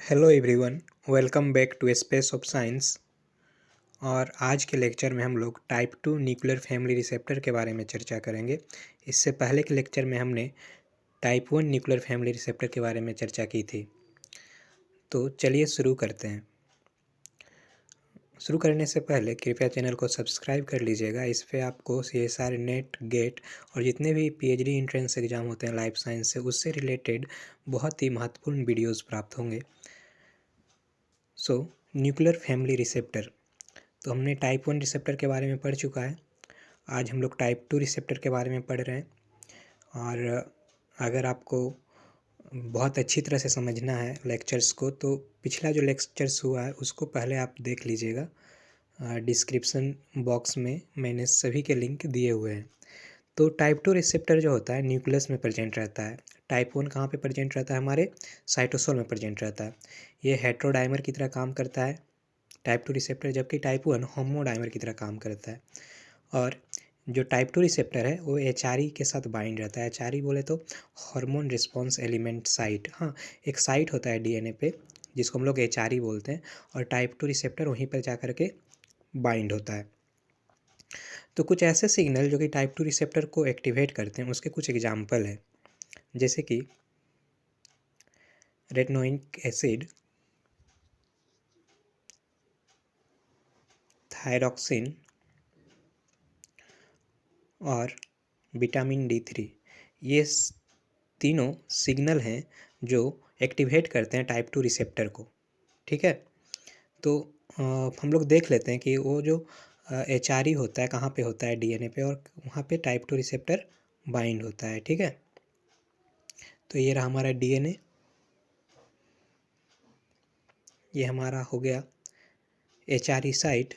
Hello everyone, welcome back to Space of Science. और आज के लेक्चर में हम लोग टाइप 2 न्यूक्लियर फैमिली रिसेप्टर के बारे में चर्चा करेंगे। इससे पहले के लेक्चर में हमने टाइप 1 न्यूक्लियर फैमिली रिसेप्टर के बारे में चर्चा की थी। तो चलिए शुरू करते हैं। शुरू करने से पहले कृपया चैनल को सब्सक्राइब कर लीजिएगा। इस पर आपको CSR, नेट, गेट और जितने भी PhD एंट्रेंस एग्ज़ाम होते हैं लाइफ साइंस से, उससे रिलेटेड बहुत ही महत्वपूर्ण वीडियोज़ प्राप्त होंगे। न्यूक्लियर फैमिली रिसेप्टर, तो हमने टाइप 1 रिसेप्टर के बारे में पढ़ चुका है। आज हम लोग टाइप 2 रिसेप्टर के बारे में पढ़ रहे हैं। और अगर आपको बहुत अच्छी तरह से समझना है लेक्चर्स को, तो पिछला जो लेक्चर्स हुआ है उसको पहले आप देख लीजिएगा। डिस्क्रिप्शन बॉक्स में मैंने सभी के लिंक दिए हुए हैं। तो टाइप 2 रिसेप्टर जो होता है न्यूक्लियस में प्रेजेंट रहता है। टाइप 1 कहाँ पे प्रेजेंट रहता है? हमारे साइटोसोल में प्रेजेंट रहता है। ये हेट्रोडाइमर की तरह काम करता है टाइप 2 रिसेप्टर, जबकि टाइप 1 होमोडाइमर की तरह काम करता है। और जो टाइप 2 रिसेप्टर है वो HRE के साथ बाइंड रहता है। HRE बोले तो हार्मोन रिस्पॉन्स एलिमेंट साइट। हाँ, एक साइट होता है DNA पे जिसको हम लोग HRE बोलते हैं, और टाइप 2 रिसेप्टर वहीं पर जा कर के बाइंड होता है। तो कुछ ऐसे सिग्नल जो कि टाइप 2 रिसेप्टर को एक्टिवेट करते हैं, उसके कुछ एग्जाम्पल है, जैसे कि रेटिनोइक एसिड, थायरॉक्सिन और विटामिन D3। ये तीनों सिग्नल हैं जो एक्टिवेट करते हैं टाइप 2 रिसेप्टर को। ठीक है, तो हम लोग देख लेते हैं कि वो जो HRE होता है कहाँ पे होता है? DNA पे, और वहाँ पे टाइप 2 रिसेप्टर बाइंड होता है। ठीक है, तो ये रहा हमारा DNA, ये हमारा हो गया HRE साइट,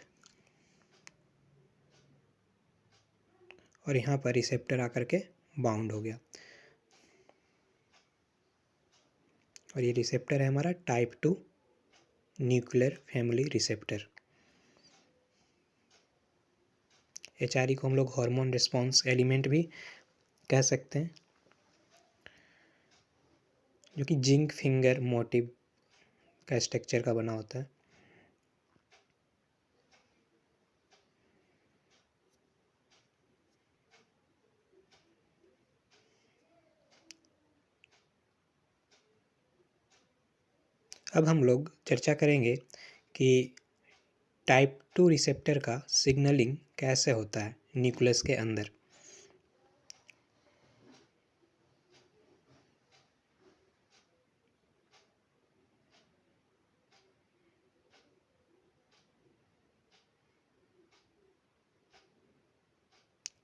और यहाँ पर रिसेप्टर आकर के बाउंड हो गया, और ये रिसेप्टर है हमारा type 2 nuclear family receptor. HRE को हम लोग हार्मोन रिस्पॉन्स एलिमेंट भी कह सकते हैं, जो कि जिंक फिंगर मोटिव का स्ट्रक्चर का बना होता है। अब हम लोग चर्चा करेंगे कि टाइप 2 रिसेप्टर का सिग्नलिंग कैसे होता है न्यूक्लियस के अंदर।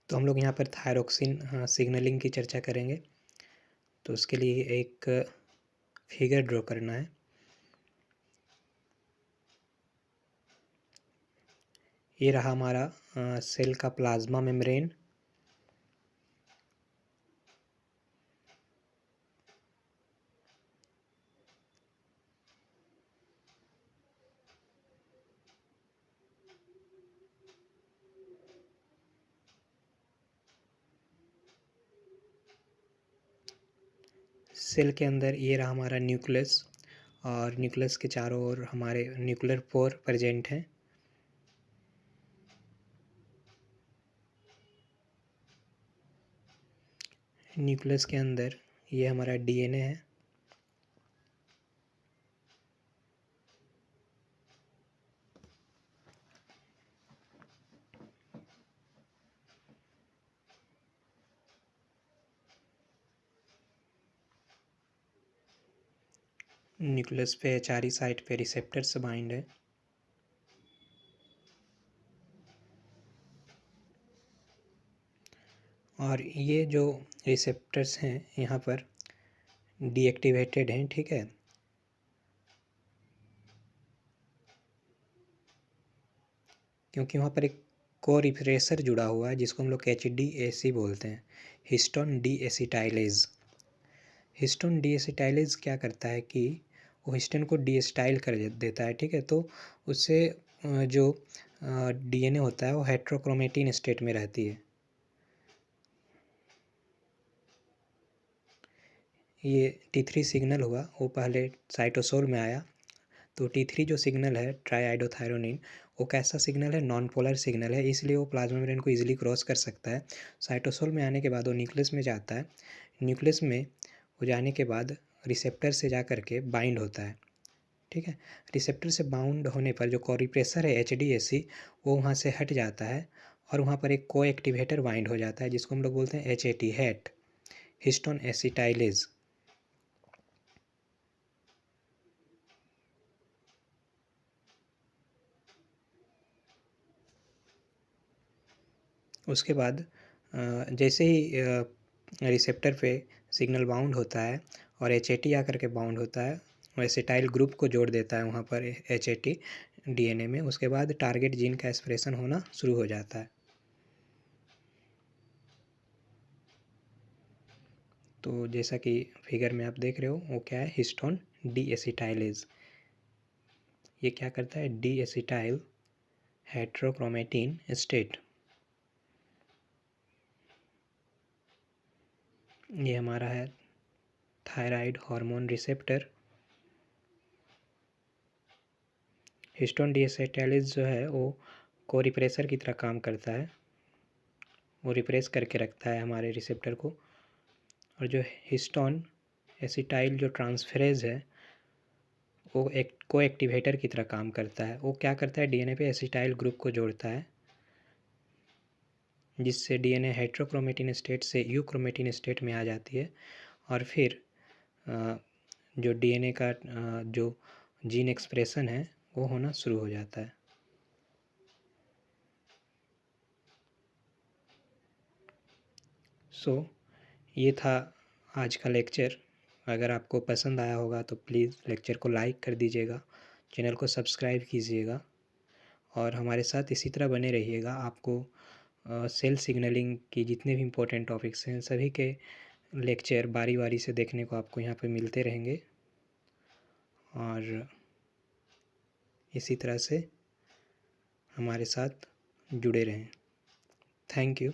तो हम लोग यहाँ पर थायरॉक्सिन सिग्नलिंग की चर्चा करेंगे। तो उसके लिए एक फिगर ड्रॉ करना है। ये रहा हमारा सेल का प्लाज्मा मेम्ब्रेन। सेल के अंदर ये रहा हमारा न्यूक्लियस, और न्यूक्लियस के चारों ओर हमारे न्यूक्लियर पोर प्रेजेंट हैं। न्यूक्लियस के अंदर ये हमारा DNA है। न्यूक्लियस पे HRE साइट पे रिसेप्टर्स बाइंड है। और ये जो रिसेप्टर्स हैं यहाँ पर डीएक्टिवेटेड हैं। ठीक है, क्योंकि वहाँ पर एक को रिप्रेसर जुड़ा हुआ है जिसको हम लोग HDAC बोलते हैं, histone D acetylase. Histone D acetylase क्या करता है कि वो हिस्टोन को डीएसिटाइल कर देता है। ठीक है, तो उससे जो DNA होता है वो हेट्रोक्रोमेटिन स्टेट में रहती है। ये T3 सिग्नल हुआ, वो पहले साइटोसोल में आया, तो T3 जो सिग्नल है ट्राईआइडोथायरोनिन, वो कैसा सिग्नल है? नॉन पोलर सिग्नल है, इसलिए वो प्लाज्मा मेम्ब्रेन को ईजिली क्रॉस कर सकता है। साइटोसोल में आने के बाद वो न्यूक्लियस में जाता है। न्यूक्लियस में वो जाने के बाद रिसेप्टर से जा कर के बाइंड होता है। ठीक है, रिसेप्टर से बाउंड होने पर जो कोरिप्रेसर है HDAC, वो वहाँ से हट जाता है और वहाँ पर एक को एक्टिवेटर बाइंड हो जाता है, जिसको हम लोग बोलते हैं HAT, हैट, हिस्टोन एसिटाइलेज। उसके बाद जैसे ही रिसेप्टर पे सिग्नल बाउंड होता है और HAT आकर के बाउंड होता है, वो एसिटाइल ग्रुप को जोड़ देता है वहाँ पर HAT DNA में। उसके बाद टारगेट जीन का एक्सप्रेशन होना शुरू हो जाता है। तो जैसा कि फिगर में आप देख रहे हो, वो क्या है? हिस्टोन डीएसिटाइलेज। ये क्या करता है? डीएसिटाइल हेट्रोक्रोमेटिन स्टेट। ये हमारा है थायराइड हार्मोन रिसेप्टर। हिस्टोन डीएसिटाइलेज जो है वो को रिप्रेसर की तरह काम करता है, वो रिप्रेस करके रखता है हमारे रिसेप्टर को। और जो हिस्टोन एसिटाइल जो ट्रांसफेरेज है, वो एक को एक्टिवेटर की तरह काम करता है। वो क्या करता है? DNA पे एसिटाइल ग्रुप को जोड़ता है, जिससे DNA हेट्रोक्रोमेटिन स्टेट से यूक्रोमेटिन स्टेट में आ जाती है। और फिर जो DNA का जो जीन एक्सप्रेशन है वो होना शुरू हो जाता है। सो ये था आज का लेक्चर। अगर आपको पसंद आया होगा तो प्लीज़ लेक्चर को लाइक कर दीजिएगा, चैनल को सब्सक्राइब कीजिएगा और हमारे साथ इसी तरह बने रहिएगा। आपको सेल सिग्नलिंग की जितने भी इम्पोर्टेंट टॉपिक्स हैं सभी के लेक्चर बारी बारी से देखने को आपको यहाँ पे मिलते रहेंगे और इसी तरह से हमारे साथ जुड़े रहें। Thank you.